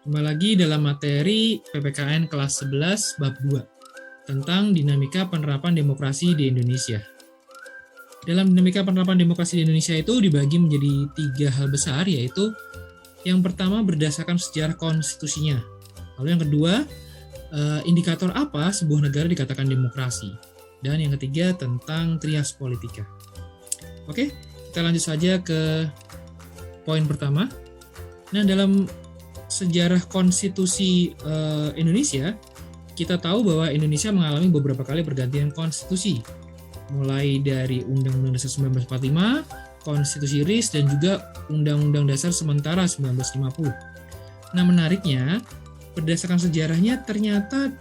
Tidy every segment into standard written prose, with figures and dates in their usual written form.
Kembali lagi dalam materi PPKN kelas 11 bab 2 tentang dinamika penerapan demokrasi di Indonesia. Dalam dinamika penerapan demokrasi di Indonesia itu dibagi menjadi 3 hal besar, yaitu yang pertama berdasarkan sejarah konstitusinya. Lalu yang kedua, indikator apa sebuah negara dikatakan demokrasi. Dan yang ketiga tentang trias politika. Oke, kita lanjut saja ke poin pertama. Nah, dalam sejarah konstitusi Indonesia, kita tahu bahwa Indonesia mengalami beberapa kali pergantian konstitusi, mulai dari Undang-Undang Dasar 1945, Konstitusi RIS, dan juga Undang-Undang Dasar Sementara 1950. Nah, menariknya, berdasarkan sejarahnya ternyata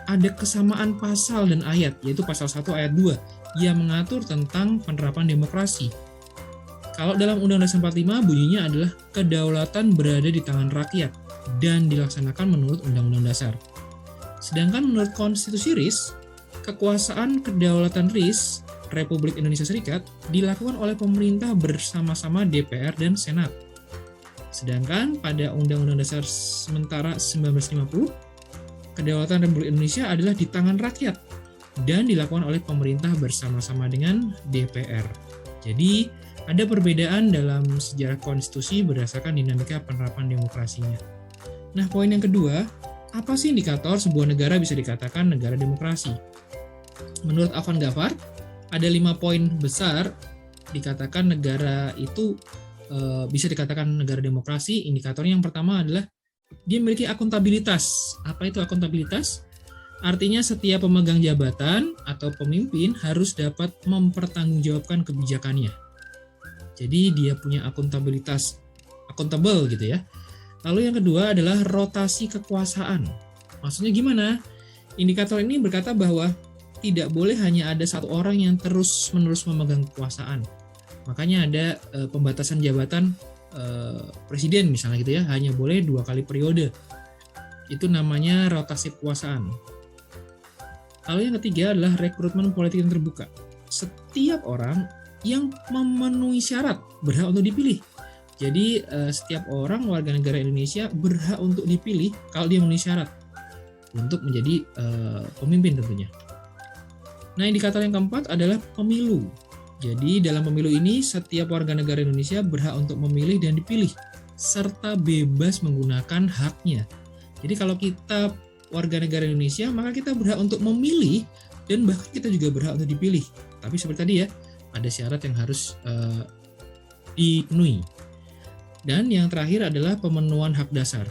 ada kesamaan pasal dan ayat, yaitu pasal 1 ayat 2, yang mengatur tentang penerapan demokrasi. Kalau dalam Undang-Undang Dasar 45 bunyinya adalah kedaulatan berada di tangan rakyat dan dilaksanakan menurut Undang-Undang Dasar. Sedangkan menurut Konstitusi RIS, kekuasaan kedaulatan RIS Republik Indonesia Serikat dilakukan oleh pemerintah bersama-sama DPR dan Senat. Sedangkan pada Undang-Undang Dasar Sementara 1950, kedaulatan Republik Indonesia adalah di tangan rakyat dan dilakukan oleh pemerintah bersama-sama dengan DPR. Jadi, ada perbedaan dalam sejarah konstitusi berdasarkan dinamika penerapan demokrasinya. Nah, poin yang kedua, apa sih indikator sebuah negara bisa dikatakan negara demokrasi? Menurut Afan Ghaffar, ada 5 poin besar dikatakan negara itu bisa dikatakan negara demokrasi. Indikatornya yang pertama adalah dia memiliki akuntabilitas. Apa itu akuntabilitas? Artinya setiap pemegang jabatan atau pemimpin harus dapat mempertanggungjawabkan kebijakannya. Jadi dia punya akuntabilitas, akuntabel gitu ya. Lalu yang kedua adalah rotasi kekuasaan. Maksudnya gimana? Indikator ini berkata bahwa tidak boleh hanya ada satu orang yang terus-menerus memegang kekuasaan. Makanya ada pembatasan jabatan presiden misalnya gitu ya, hanya boleh 2 kali periode. Itu namanya rotasi kekuasaan. Lalu yang ketiga adalah rekrutmen politik yang terbuka. Setiap orang yang memenuhi syarat berhak untuk dipilih. Jadi setiap orang warga negara Indonesia berhak untuk dipilih kalau dia memenuhi syarat untuk menjadi pemimpin tentunya. Nah, indikator yang keempat adalah pemilu. Jadi dalam pemilu ini setiap warga negara Indonesia berhak untuk memilih dan dipilih serta bebas menggunakan haknya. Jadi kalau kita warga negara Indonesia, maka kita berhak untuk memilih dan bahkan kita juga berhak untuk dipilih. Tapi seperti tadi ya, ada syarat yang harus dipenuhi. Dan yang terakhir adalah pemenuhan hak dasar.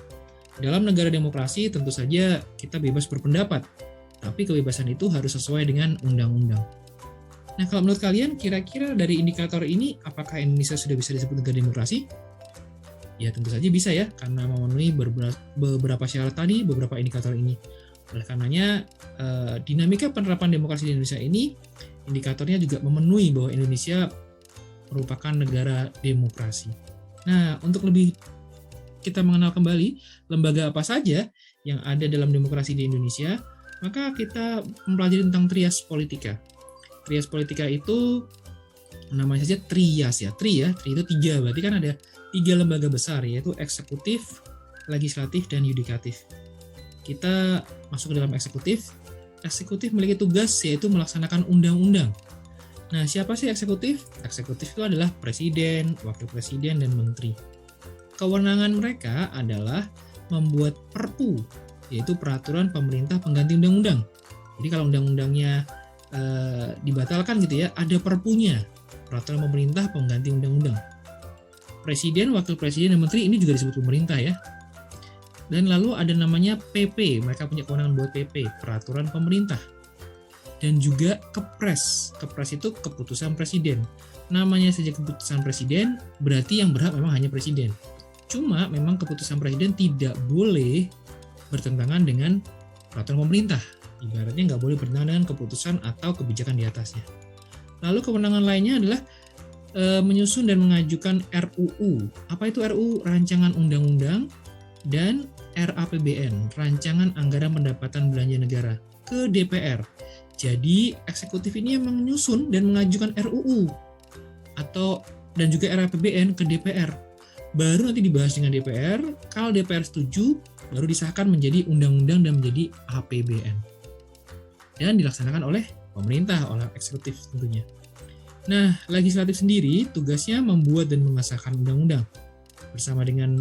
Dalam negara demokrasi tentu saja kita bebas berpendapat, tapi kebebasan itu harus sesuai dengan undang-undang. Nah, kalau menurut kalian kira-kira dari indikator ini apakah Indonesia sudah bisa disebut negara demokrasi? Ya tentu saja bisa ya, karena memenuhi beberapa syarat tadi, beberapa indikator ini. Oleh karenanya dinamika penerapan demokrasi di Indonesia ini indikatornya juga memenuhi bahwa Indonesia merupakan negara demokrasi. Nah, untuk lebih kita mengenal kembali lembaga apa saja yang ada dalam demokrasi di Indonesia, maka kita mempelajari tentang trias politika. Trias politika itu namanya saja trias ya. Tri itu 3, berarti kan ada 3 lembaga besar, yaitu eksekutif, legislatif, dan yudikatif. Kita masuk ke dalam eksekutif. Eksekutif memiliki tugas yaitu melaksanakan undang-undang. Nah, siapa sih eksekutif? Eksekutif itu adalah presiden, wakil presiden, dan menteri. Kewenangan mereka adalah membuat perpu, yaitu peraturan pemerintah pengganti undang-undang. Jadi kalau undang-undangnya dibatalkan gitu ya, ada perpunya, peraturan pemerintah pengganti undang-undang. Presiden, wakil presiden, dan menteri ini juga disebut pemerintah ya. Dan lalu ada namanya PP, mereka punya kewenangan buat PP, peraturan pemerintah. Dan juga Kepres. Kepres itu keputusan presiden. Namanya saja keputusan presiden, berarti yang berhak memang hanya presiden. Cuma memang keputusan presiden tidak boleh bertentangan dengan peraturan pemerintah. Ibaratnya nggak boleh bertentangan dengan keputusan atau kebijakan di atasnya. Lalu kewenangan lainnya adalah menyusun dan mengajukan RUU. Apa itu RUU? Rancangan undang-undang, dan RAPBN, Rancangan Anggaran Pendapatan Belanja Negara, ke DPR. Jadi eksekutif ini yang menyusun dan mengajukan RUU dan juga RAPBN ke DPR. baru nanti dibahas dengan DPR. Kalau DPR setuju, baru disahkan menjadi undang-undang dan menjadi APBN. Dan dilaksanakan oleh pemerintah, oleh eksekutif tentunya. Nah, legislatif sendiri tugasnya membuat dan mengesahkan undang-undang bersama dengan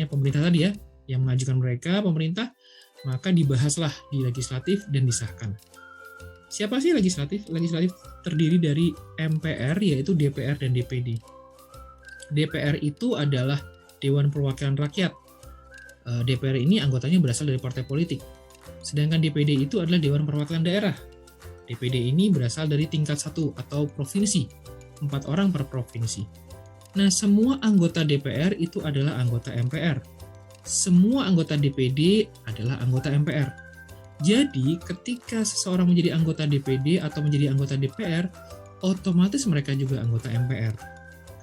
pemerintah tadi ya, yang mengajukan mereka pemerintah, maka dibahaslah di legislatif dan disahkan. Siapa sih legislatif? Legislatif terdiri dari MPR, yaitu DPR dan DPD. DPR itu adalah Dewan Perwakilan Rakyat. DPR ini anggotanya berasal dari partai politik. Sedangkan DPD itu adalah Dewan Perwakilan Daerah. DPD ini berasal dari tingkat 1 atau provinsi, 4 orang per provinsi. Nah, semua anggota DPR itu adalah anggota MPR. Semua anggota DPD adalah anggota MPR. Jadi, ketika seseorang menjadi anggota DPD atau menjadi anggota DPR, otomatis mereka juga anggota MPR.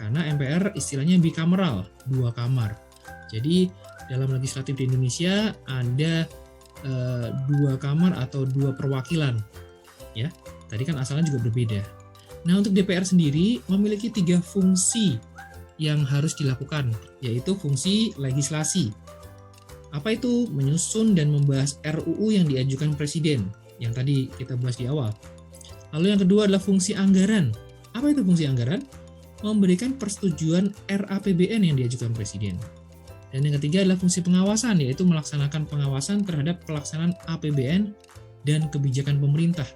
Karena MPR istilahnya bikameral, 2 kamar. Jadi, dalam legislatif di Indonesia ada 2 kamar atau 2 perwakilan. Ya, tadi kan asalnya juga berbeda. Nah, untuk DPR sendiri memiliki 3 fungsi yang harus dilakukan, yaitu fungsi legislasi. Apa itu? Menyusun dan membahas RUU yang diajukan Presiden, yang tadi kita bahas di awal. Lalu yang kedua adalah fungsi anggaran. Apa itu fungsi anggaran? Memberikan persetujuan RAPBN yang diajukan Presiden. Dan yang ketiga adalah fungsi pengawasan, yaitu melaksanakan pengawasan terhadap pelaksanaan APBN dan kebijakan pemerintah.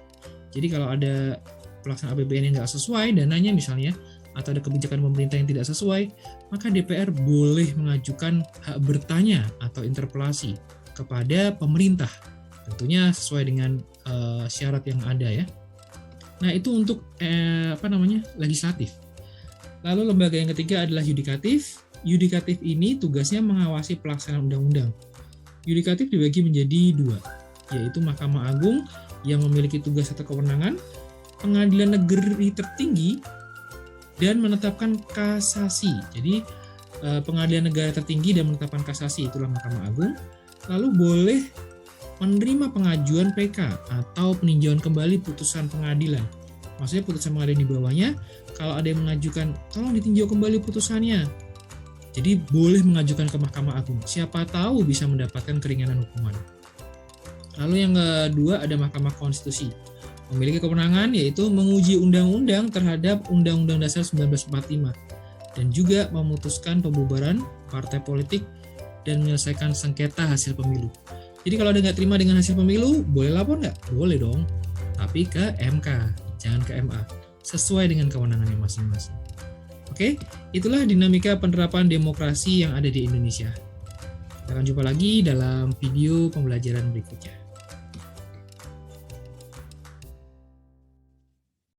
Jadi kalau ada pelaksanaan APBN yang nggak sesuai dananya misalnya, atau ada kebijakan pemerintah yang tidak sesuai, maka DPR boleh mengajukan hak bertanya atau interpelasi kepada pemerintah. Tentunya sesuai dengan syarat yang ada ya. Nah, itu untuk legislatif. Lalu lembaga yang ketiga adalah yudikatif. Yudikatif ini tugasnya mengawasi pelaksanaan undang-undang. Yudikatif dibagi menjadi 2, yaitu Mahkamah Agung yang memiliki tugas atau kewenangan, Pengadilan Negeri Tertinggi, dan menetapkan kasasi. Jadi Pengadilan Negara Tertinggi dan menetapkan kasasi itulah Mahkamah Agung. Lalu boleh menerima pengajuan PK atau peninjauan kembali putusan pengadilan. Maksudnya putusan pengadilan di bawahnya, kalau ada yang mengajukan tolong ditinjau kembali putusannya. Jadi boleh mengajukan ke Mahkamah Agung. Siapa tahu bisa mendapatkan keringanan hukuman. Lalu yang kedua ada Mahkamah Konstitusi. Memiliki kewenangan yaitu menguji undang-undang terhadap Undang-Undang Dasar 1945 dan juga memutuskan pembubaran partai politik dan menyelesaikan sengketa hasil pemilu. Jadi kalau ada nggak terima dengan hasil pemilu, boleh lapor nggak? Boleh dong. Tapi ke MK, jangan ke MA. Sesuai dengan kewenangannya masing-masing. Oke, itulah dinamika penerapan demokrasi yang ada di Indonesia. Kita akan jumpa lagi dalam video pembelajaran berikutnya.